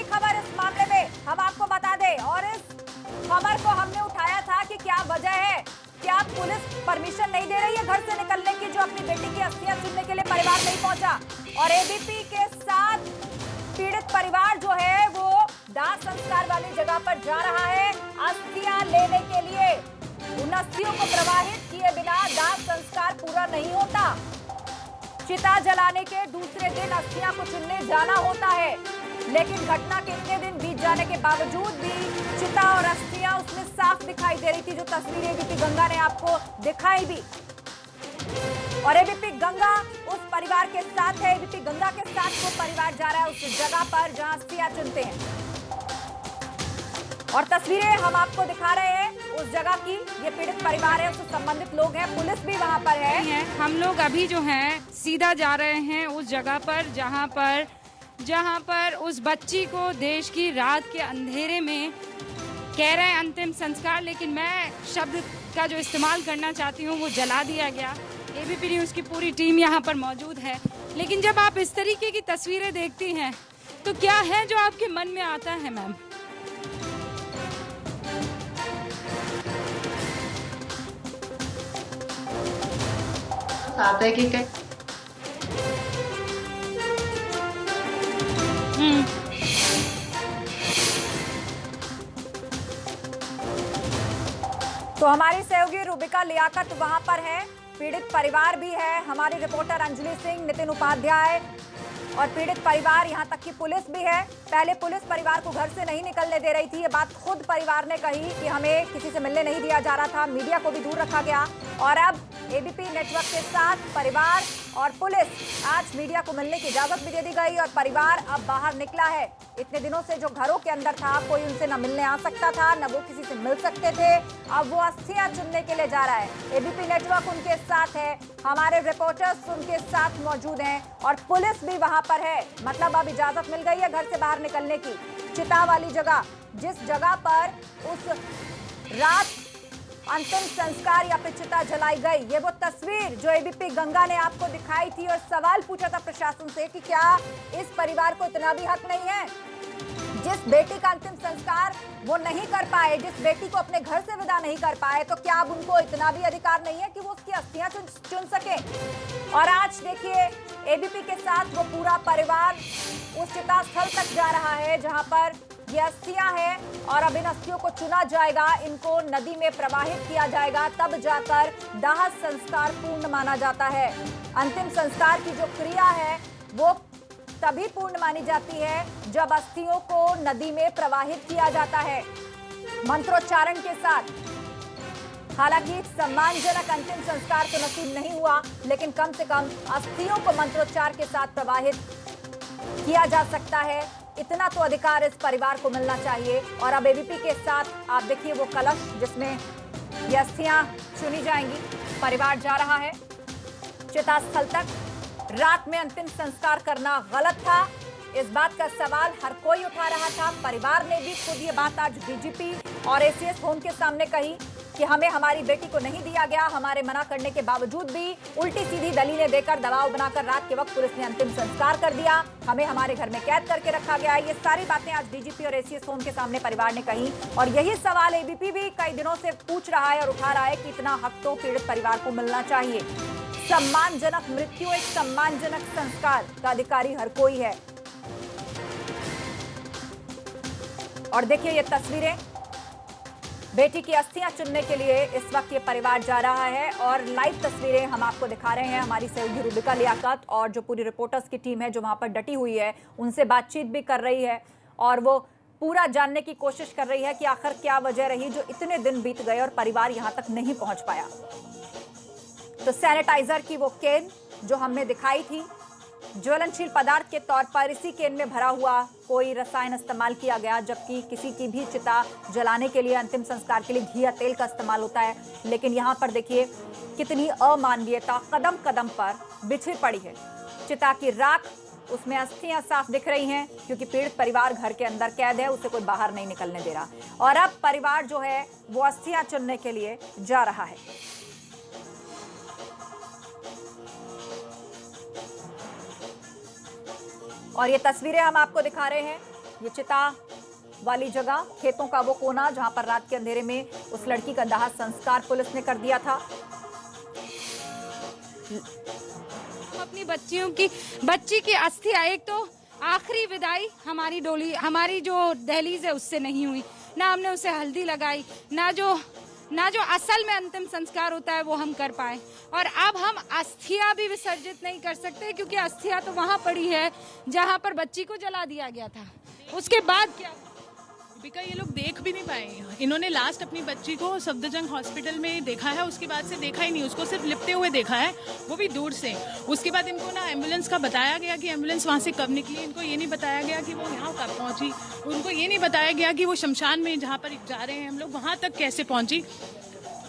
बड़ी खबर इस मामले में हम आपको बता दें, और इस खबर को हमने उठाया था कि क्या वजह है, क्या पुलिस परमिशन नहीं दे रही है घर से निकलने की, जो अपनी बेटी की अस्थियां चुनने के लिए परिवार नहीं पहुंचा। और एबीपी के साथ पीड़ित परिवार जो है वो दाह संस्कार वाली जगह पर जा रहा है अस्थियां लेने के लिए। उन अस्थियों को प्रवाहित किए बिना दाह संस्कार पूरा नहीं होता। चिता जलाने के दूसरे दिन अस्थियां को चुनने जाना होता है, लेकिन घटना के इतने दिन बीत जाने के बावजूद भी चिता और अस्थियां उसमें साफ दिखाई दे रही थी, जो तस्वीरें एबीपी गंगा ने आपको दिखाई भी। और एबीपी गंगा उस परिवार के साथ है, एबीपी गंगा के साथ वो परिवार जा रहा है उस जगह पर जहां अस्थियां चुनते हैं। और तस्वीरें हम आपको दिखा रहे हैं उस जगह की। ये पीड़ित परिवार है, उससे संबंधित लोग हैं, पुलिस भी वहां पर है। हम लोग अभी जो हैं सीधा जा रहे हैं उस जगह पर जहां पर उस बच्ची को देश की रात के अंधेरे में कह रहे हैं अंतिम संस्कार, लेकिन मैं शब्द का जो इस्तेमाल करना चाहती हूँ वो जला दिया गया। एबीपी न्यूज़ की पूरी टीम यहाँ पर मौजूद है, लेकिन जब आप इस तरीके की तस्वीरें देखती हैं तो क्या है जो आपके मन में आता है मैम? आता है कि क्या तो हमारी सहयोगी रूबिका लियाकत वहां पर है, पीड़ित परिवार भी है, हमारी रिपोर्टर अंजलि सिंह, नितिन उपाध्याय और पीड़ित परिवार, यहाँ तक कि पुलिस भी है। पहले पुलिस परिवार को घर से नहीं निकलने दे रही थी, ये बात खुद परिवार ने कही कि हमें किसी से मिलने नहीं दिया जा रहा था, मीडिया को भी दूर रखा गया। और अब एबीपी नेटवर्क के साथ परिवार और पुलिस, आज मीडिया को मिलने की इजाजत भी दे दी गई और परिवार अब बाहर निकला है। इतने दिनों से जो घरों के अंदर था, कोई उनसे न मिलने आ सकता था, न वो किसी से मिल सकते थे, अब वो अस्थियां चुनने के लिए जा रहा है। एबीपी नेटवर्क उनके साथ है, हमारे रिपोर्टर्स उनके साथ मौजूद हैं और पुलिस भी वहां पर है। मतलब अब इजाजत मिल गई है घर से बाहर निकलने की। चिता वाली जगह, जिस जगह पर उस रात अंतिम संस्कार या फिर चिता जलाई गई, ये वो तस्वीर जो एबीपी गंगा ने आपको दिखाई थी और सवाल पूछा था प्रशासन से कि क्या इस परिवार को इतना भी हक नहीं है, जिस बेटी का अंतिम संस्कार वो नहीं कर पाए, जिस बेटी को अपने घर से विदा नहीं कर पाए, तो क्या अब उनको इतना भी अधिकार नहीं है कि वो उसकी अस्थियां चुन सके। और आज देखिए एबीपी के साथ वो पूरा परिवार उस चिता स्थल तक जा रहा है जहां पर ये अस्थियां हैं और अब इन अस्थियों को चुना जाएगा, इनको नदी में प्रवाहित किया जाएगा, तब जाकर दाह संस्कार पूर्ण माना जाता है। अंतिम संस्कार की जो क्रिया है वो तभी पूर्ण मानी जाती है जब अस्थियों को नदी में प्रवाहित किया जाता है मंत्रोच्चारण के साथ। हालांकि सम्मानजनक अंतिम संस्कार तो नसीब नहीं हुआ, लेकिन कम से कम अस्थियों को मंत्रोच्चार के साथ प्रवाहित किया जा सकता है, इतना तो अधिकार इस परिवार को मिलना चाहिए। और अब एबीपी के साथ आप देखिए वो कलश जिसमें ये अस्थियां चुनी जाएंगी, परिवार जा रहा है चिता स्थल तक। रात में अंतिम संस्कार करना गलत था, इस बात का सवाल हर कोई उठा रहा था। परिवार ने भी खुद ये बात आज डीजीपी और एसीएस होम के सामने कही कि हमें हमारी बेटी को नहीं दिया गया, हमारे मना करने के बावजूद भी उल्टी सीधी दलीलें देकर, दबाव बनाकर रात के वक्त पुलिस ने अंतिम संस्कार कर दिया, हमें हमारे घर में कैद करके रखा गया। ये सारी बातें आज डीजीपी और एसीएस होम के सामने परिवार ने कही और यही सवाल एबीपी भी कई दिनों से पूछ रहा है और उठा रहा है कि इतना हक तो पीड़ित परिवार को मिलना चाहिए। सम्मानजनक मृत्यु, एक सम्मानजनक संस्कार का अधिकारी हर कोई है। और देखिए ये तस्वीरें, बेटी की अस्थियां चुनने के लिए इस वक्त ये परिवार जा रहा है और लाइव तस्वीरें हम आपको दिखा रहे हैं। हमारी सहयोगी रूबिका लियाकत और जो पूरी रिपोर्टर्स की टीम है जो वहां पर डटी हुई है, उनसे बातचीत भी कर रही है और वो पूरा जानने की कोशिश कर रही है कि आखिर क्या वजह रही जो इतने दिन बीत गए और परिवार यहां तक नहीं पहुंच पाया। तो सैनिटाइजर की वो केन जो हमने दिखाई थी, ज्वलनशील पदार्थ के तौर पर इसी केन में भरा हुआ कोई रसायन इस्तेमाल किया गया, जबकि किसी की भी चिता जलाने के लिए, अंतिम संस्कार के लिए घी या तेल का इस्तेमाल होता है। लेकिन यहाँ पर देखिए कितनी अमानवीयता कदम कदम पर बिछी पड़ी है। चिता की राख, उसमें अस्थियां साफ दिख रही हैं क्योंकि पीड़ित परिवार घर के अंदर कैद है, उसे कोई बाहर नहीं निकलने दे रहा। और अब परिवार जो है वो अस्थियां चुनने के लिए जा रहा है। और ये तस्वीरें हम आपको दिखा रहे हैं ये चिता वाली जगह, खेतों का वो कोना जहां पर रात के अंधेरे में उस लड़की का दाह संस्कार पुलिस ने कर दिया था। अपनी बच्ची की अस्थियां, एक तो आखिरी विदाई हमारी डोली, हमारी जो दहलीज है उससे नहीं हुई, ना हमने उसे हल्दी लगाई, ना जो असल में अंतिम संस्कार होता है वो हम कर पाए। और अब हम अस्थियां भी विसर्जित नहीं कर सकते, क्योंकि अस्थियां तो वहां पड़ी है जहां पर बच्ची को जला दिया गया था। उसके बाद क्या बिका, ये लोग देख भी नहीं पाए। इन्होंने लास्ट अपनी बच्ची को सफदरजंग हॉस्पिटल में देखा है, उसके बाद से देखा ही नहीं, उसको सिर्फ लिपटे हुए देखा है, वो भी दूर से। उसके बाद इनको ना एम्बुलेंस का बताया गया कि एम्बुलेंस वहाँ से कब निकली, इनको ये नहीं बताया गया कि वो यहाँ कब पहुँची, उनको ये नहीं बताया गया कि वो शमशान में जहाँ पर जा रहे हैं हम लोग वहाँ तक कैसे पहुँची।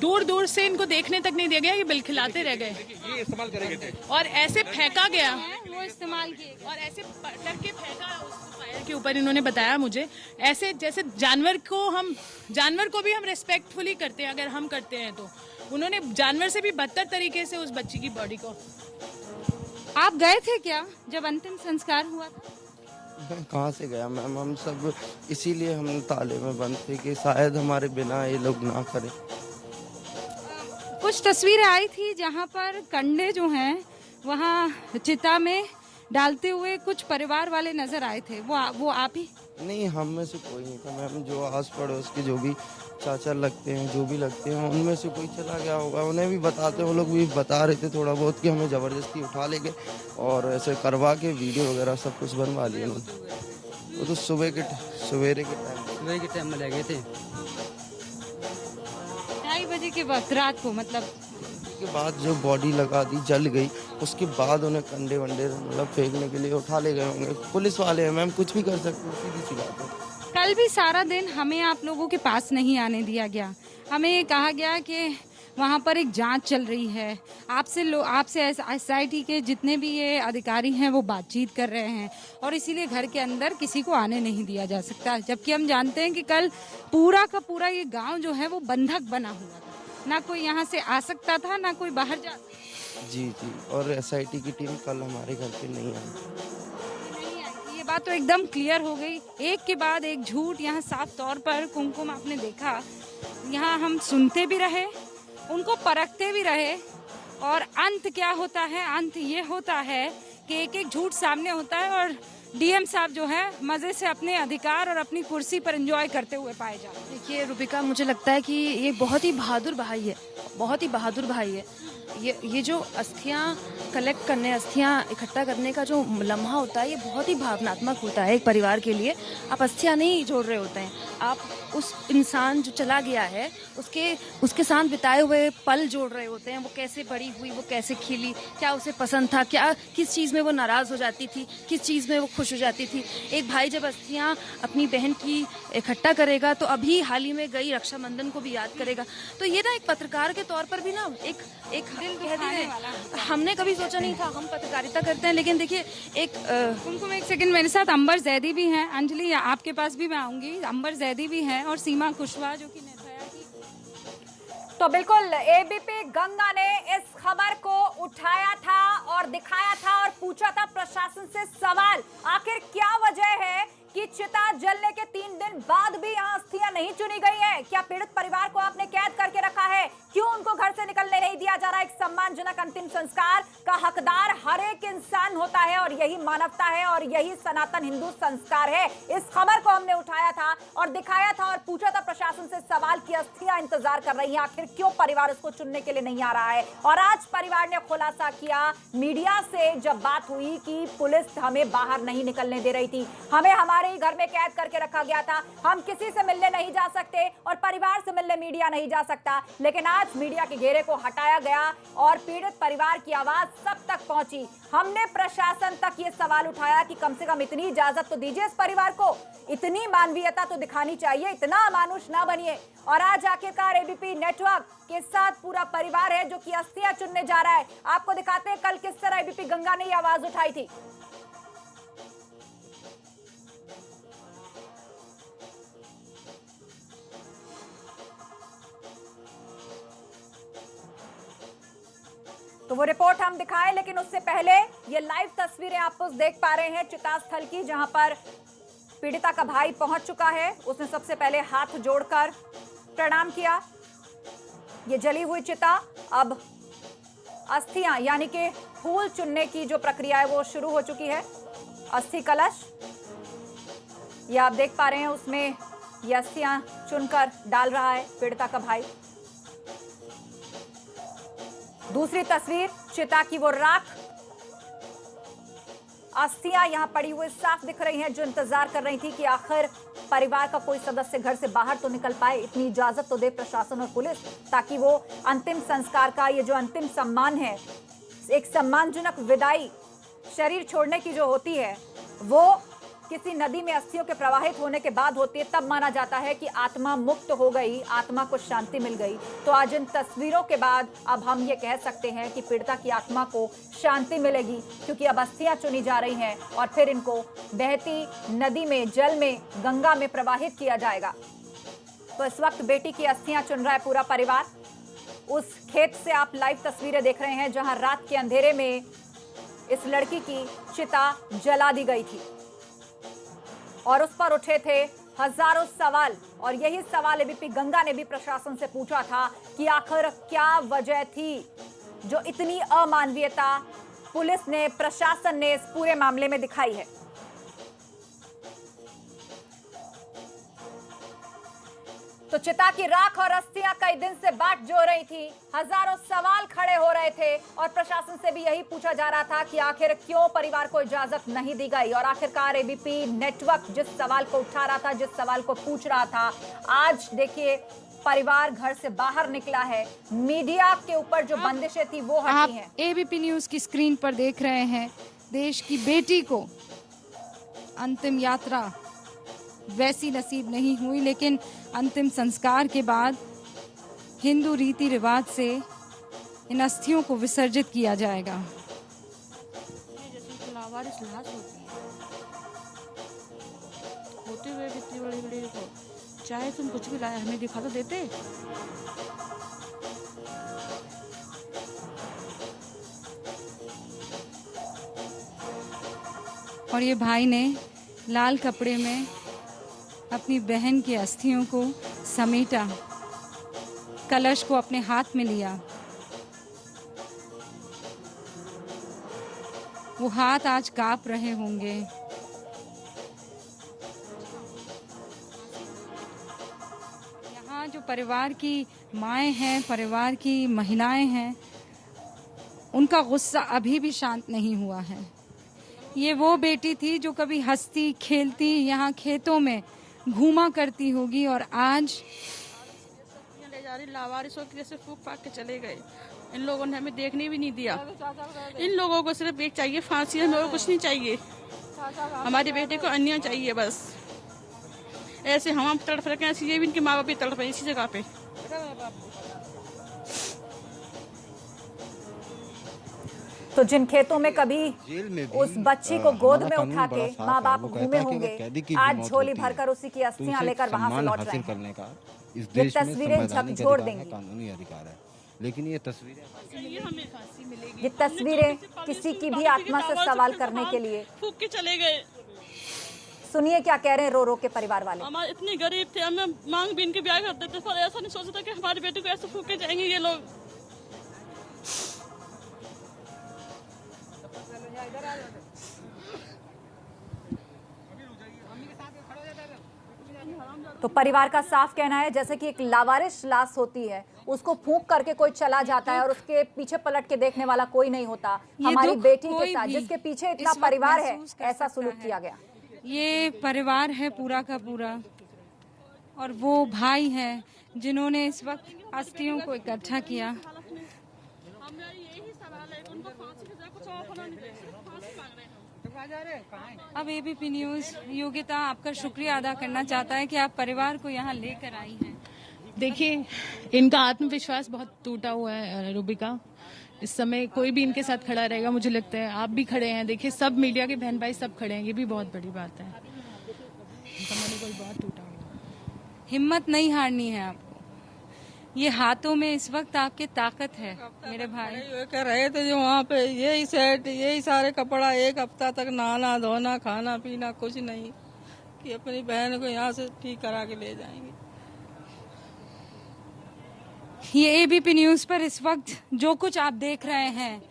दूर दूर से इनको देखने तक नहीं दिया गया, ये बिल खिलाते रह गए। ये इस्तेमाल करेंगे थे और ऐसे फेंका गया, वो इस्तेमाल किए और ऐसे पटक के फेंका उसको फायर के ऊपर। इन्होंने बताया मुझे ऐसे जैसे जानवर को भी हम रेस्पेक्टफुली करते हैं, अगर हम करते हैं तो उन्होंने जानवर से भी बदतर तरीके से उस बच्ची की बॉडी को। आप गए थे क्या जब अंतिम संस्कार हुआ था? मैं कहाँ से गया मैम, हम सब इसीलिए हम ताले में बंद थे कि शायद हमारे बिना ये लोग ना करें। कुछ तस्वीरें आई थी जहां पर कंडे जो हैं वहां चिता में डालते हुए कुछ परिवार वाले नजर आए थे, वो आप ही? नहीं, हम में से कोई नहीं था मैम। जो आस पड़ोस के जो भी चाचा लगते हैं, जो भी लगते हैं, उनमें से कोई चला गया होगा। उन्हें भी बताते, वो लोग भी बता रहे थे थोड़ा बहुत कि हमें ज़बरदस्ती उठा ले गए और ऐसे करवा के वीडियो वगैरह सब कुछ बनवा लिए उन्होंने। वो तो सवेरे के टाइम में ले गए थे 2:30 बजे के वक्त रात को, मतलब के बाद जो बॉडी लगा दी जल गई, उसके बाद उन्हें कंडे वंडे मतलब फेंकने के लिए उठा ले गए होंगे। पुलिस वाले हैं मैम, कुछ भी कर सकते हैं, सीधी सी बात है। कल भी सारा दिन हमें आप लोगों के पास नहीं आने दिया गया। हमें ये कहा गया कि वहाँ पर एक जांच चल रही है, आपसे SIT के जितने भी ये अधिकारी हैं वो बातचीत कर रहे हैं और इसीलिए घर के अंदर किसी को आने नहीं दिया जा सकता। जबकि हम जानते हैं कि कल पूरा का पूरा ये गांव जो है वो बंधक बना हुआ था, ना कोई यहाँ से आ सकता था, ना कोई बाहर जा सकता। जी। और SIT की टीम कल हमारे घर पे नहीं आई। ये बात तो एकदम क्लियर हो गई। एक के बाद एक झूठ यहाँ साफ तौर पर कुमकुम आपने देखा। यहाँ हम सुनते भी रहे, उनको परखते भी रहे, और अंत क्या होता है? अंत ये होता है कि एक एक झूठ सामने होता है और DM साहब जो है मजे से अपने अधिकार और अपनी कुर्सी पर एंजॉय करते हुए पाए जाते हैं। देखिए रूबिका, मुझे लगता है कि ये बहुत ही बहादुर भाई है, बहुत ही बहादुर भाई है। ये जो अस्थियां कलेक्ट करने, अस्थियां इकट्ठा करने का जो लम्हा होता है, ये बहुत ही भावनात्मक होता है एक परिवार के लिए। आप अस्थियां नहीं जोड़ रहे होते हैं, आप उस इंसान जो चला गया है उसके साथ बिताए हुए पल जोड़ रहे होते हैं। वो कैसे बड़ी हुई, वो कैसे खिली, क्या उसे पसंद था, क्या किस चीज़ में वो नाराज़ हो जाती थी, किस चीज़ में वो खुश हो जाती थी। एक भाई जब अस्थियां अपनी बहन की इकट्ठा करेगा तो अभी हाल ही में गई रक्षाबंधन को भी याद करेगा। तो ये ना एक पत्रकार के तौर पर भी ना एक हमने कभी सोचा नहीं था, हम पत्रकारिता करते हैं, लेकिन देखिए कुमकुम एक सेकंड, मेरे साथ अंबर जैदी भी हैं। अंजलि, आपके पास भी मैं आऊंगी। अंबर जैदी भी हैं और सीमा कुशवाहा जो कि निर्भया की। तो बिल्कुल ABP गंगा ने इस खबर को उठाया था और दिखाया था और पूछा था प्रशासन से सवाल, आखिर क्या वजह है कि चिता जलने के 3 दिन बाद भी यहाँ अस्थियां नहीं चुनी गई है? क्या पीड़ित परिवार को आपने कैद करके रखा है? क्यों उनको घर से निकलने नहीं दिया जा रहा? एक सम्मानजनक अंतिम संस्कार का हकदार हर एक इंसान होता है और यही मानवता है और यही सनातन हिंदू संस्कार है। इस खबर को हमने उठाया था और दिखाया था और पूछा था प्रशासन से सवाल कि अस्थियां इंतजार कर रही हैं, आखिर क्यों परिवार उसको चुनने के लिए नहीं आ रहा है? और आज परिवार ने खुलासा किया मीडिया से जब बात हुई कि पुलिस हमें बाहर नहीं निकलने दे रही थी, हमें हमारे ही घर में कैद करके रखा गया था, हम किसी से मिलने नहीं जा सकते और परिवार से मिलने मीडिया नहीं जा सकता। लेकिन आज मीडिया के घेरे को हटाया गया और पीड़ित परिवार की आवाज सब तक पहुंची। हमने प्रशासन तक ये सवाल उठाया कि कम से कम इतनी इजाजत तो दीजिए इस परिवार को, इतनी मानवीयता तो दिखानी चाहिए, इतना अमानुष ना बनिए। और आज आखिरकार ABP नेटवर्क के साथ पूरा परिवार है जो कि अस्थियां चुनने जा रहा है। आपको दिखाते हैं कल किस तरह ABP गंगा ने ये आवाज उठाई थी। तो वो रिपोर्ट हम दिखाएं, लेकिन उससे पहले ये लाइव तस्वीरें आप देख पा रहे हैं चिता स्थल की, जहां पर पीड़िता का भाई पहुंच चुका है। उसने सबसे पहले हाथ जोड़कर प्रणाम किया। ये जली हुई चिता अब अस्थियां यानी कि फूल चुनने की जो प्रक्रिया है वो शुरू हो चुकी है। अस्थि कलश ये आप देख पा रहे हैं, उसमें ये अस्थियां चुनकर डाल रहा है पीड़िता का भाई। दूसरी तस्वीर चिता की वो राख, अस्थियां यहां पड़ी हुई साफ दिख रही हैं, जो इंतजार कर रही थी कि आखिर परिवार का कोई सदस्य घर से बाहर तो निकल पाए, इतनी इजाजत तो दे प्रशासन और पुलिस, ताकि वो अंतिम संस्कार का ये जो अंतिम सम्मान है, एक सम्मानजनक विदाई शरीर छोड़ने की जो होती है वो किसी नदी में अस्थियों के प्रवाहित होने के बाद होती है। तब माना जाता है कि आत्मा मुक्त हो गई, आत्मा को शांति मिल गई। तो आज इन तस्वीरों के बाद अब हम ये कह सकते हैं कि पीड़िता की आत्मा को शांति मिलेगी, क्योंकि अब अस्थियां चुनी जा रही हैं और फिर इनको बहती नदी में, जल में, गंगा में प्रवाहित किया जाएगा। तो इस वक्त बेटी की अस्थियां चुन रहा है पूरा परिवार। उस खेत से आप लाइव तस्वीरें देख रहे हैं जहां रात के अंधेरे में इस लड़की की चिता जला दी गई थी और उस पर उठे थे हजारों सवाल। और यही सवाल एबीपी गंगा ने भी प्रशासन से पूछा था कि आखिर क्या वजह थी जो इतनी अमानवीयता पुलिस ने, प्रशासन ने इस पूरे मामले में दिखाई है। तो चिता की राख और अस्थियां कई दिन से बाट जो रही थी, हजारों सवाल खड़े हो रहे थे और प्रशासन से भी यही पूछा जा रहा था कि आखिर क्यों परिवार को इजाजत नहीं दी गई। और आखिरकार एबीपी नेटवर्क जिस सवाल को उठा रहा था, जिस सवाल को पूछ रहा था, आज देखिए परिवार घर से बाहर निकला है। मीडिया के ऊपर जो बंदिशें थी वो हटी हैं। एबीपी न्यूज की स्क्रीन पर देख रहे हैं, देश की बेटी को अंतिम यात्रा वैसी नसीब नहीं हुई, लेकिन अंतिम संस्कार के बाद हिंदू रीति रिवाज से इन अस्थियों को विसर्जित किया जाएगा। जैसे लावारिस लाश होती है, होते हुए भी इतनी बड़ी बड़ी को, चाहे तुम कुछ भी लाए हमें दिखा तो देते। और ये भाई ने लाल कपड़े में अपनी बहन की अस्थियों को समेटा, कलश को अपने हाथ में लिया। वो हाथ आज कांप रहे होंगे। यहाँ जो परिवार की माएं हैं, परिवार की महिलाएं हैं, उनका गुस्सा अभी भी शांत नहीं हुआ है। ये वो बेटी थी जो कभी हंसती खेलती यहाँ खेतों में घूमा करती होगी, और आज ले जा रही लावारिसों की जैसे फूक फाक के चले गए। इन लोगों ने हमें देखने भी नहीं दिया। इन लोगों को सिर्फ एक चाहिए फांसी, हमें और कुछ नहीं चाहिए। हमारी बेटे को अन्याय चाहिए बस। ऐसे हम तड़प रहे हैं, ऐसे ये भी इनके माँ बाप भी तड़प रहे इसी जगह पे। तो जिन खेतों में कभी उस बच्ची को गोद में उठा के माँ बाप घूमे होंगे, आज झोली भरकर उसी की अस्थियां लेकर वहां से लौट रहे हैं। ये तस्वीरें झकझोर देंगी। कानूनी अधिकार है, लेकिन ये तस्वीरें ये तस्वीरें किसी की भी आत्मा से सवाल करने के लिए। फूक के चले गए। सुनिए क्या कह रहे हैं रो रो के परिवार वाले। हमारे इतने गरीब थे, हमें मांग भी इनके ब्याह करते थे, पर ऐसा नहीं सोचा था कि हमारे बेटे को ऐसे फूक के जाएंगे ये लोग। तो परिवार का साफ कहना है जैसे कि एक लावारिस लाश होती है, उसको फूंक करके कोई चला जाता है और उसके पीछे पलट के देखने वाला कोई नहीं होता। हमारी बेटी के साथ जिसके पीछे इतना परिवार है, ऐसा सुलूक किया गया। ये परिवार है पूरा का पूरा, और वो भाई है जिन्होंने इस वक्त अस्थियों को इकट्ठा किया। अब एबीपी न्यूज योगिता आपका शुक्रिया अदा करना चाहता है कि आप परिवार को यहाँ लेकर आई हैं। देखिए, इनका आत्मविश्वास बहुत टूटा हुआ है रूबिका। इस समय कोई भी इनके साथ खड़ा रहेगा, मुझे लगता है आप भी खड़े हैं। देखिए, सब मीडिया के बहन भाई सब खड़े हैं, ये भी बहुत बड़ी बात है। इनका मनोबल बहुत टूटा हुआ है। हिम्मत नहीं हारनी है आपको। ये हाथों में इस वक्त आपके ताकत है मेरे भाई। ये कर रहे थे जो वहाँ पे, यही सेट, यही सारे कपड़ा, एक हफ्ता तक नहाना धोना खाना पीना कुछ नहीं, कि अपनी बहन को यहाँ से ठीक करा के ले जाएंगे। ये एबीपी न्यूज पर इस वक्त जो कुछ आप देख रहे हैं,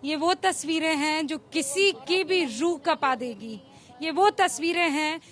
ये वो तस्वीरें हैं जो किसी की भी रूह कपा देगी। ये वो तस्वीरें हैं